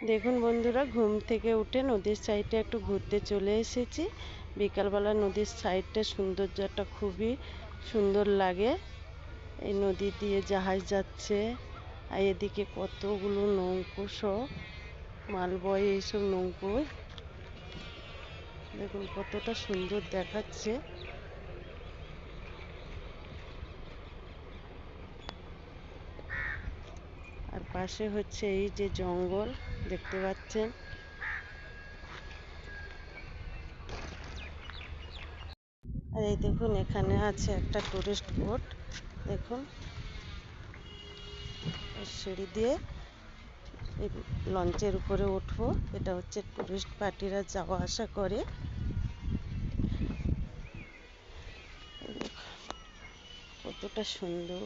দেখুন বন্ধুরা, ঘুম থেকে উঠে নদীর সাইডে একটু ঘুরতে চলে এসেছি। বিকালবেলা নদীর সাইডটা সৌন্দর্যটা খুবই সুন্দর লাগে। এই নদী দিয়ে জাহাজ যাচ্ছে, আর এদিকে কতগুলো নৌকো সহ মালবয় এইসব নৌকো। দেখুন কতটা সুন্দর দেখাচ্ছে। আর পাশে হচ্ছে এই যে জঙ্গল দেখতে পাচ্ছেন। আর এই দেখুন এখানে আছে একটা টুরিস্ট বোট। দেখুন সিঁড়ি দিয়ে এই লঞ্চের উপরে উঠবো। এটা হচ্ছে টুরিস্ট পার্টিরা যাওয়া আসা করে। কতটা সুন্দর।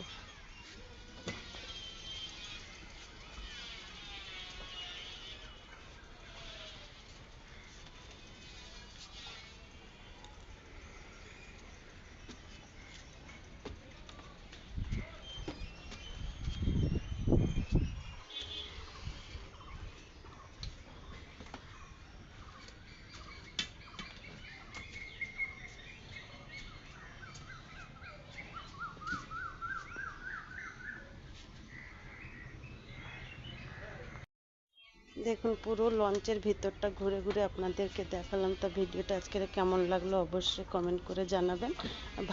দেখুন পুরো লঞ্চের ভিতরটা ঘুরে ঘুরে আপনাদেরকে দেখালাম। তো ভিডিওটা আজকের কেমন লাগলো অবশ্যই কমেন্ট করে জানাবেন।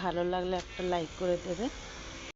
ভালো লাগলে একটা লাইক করে দেবেন।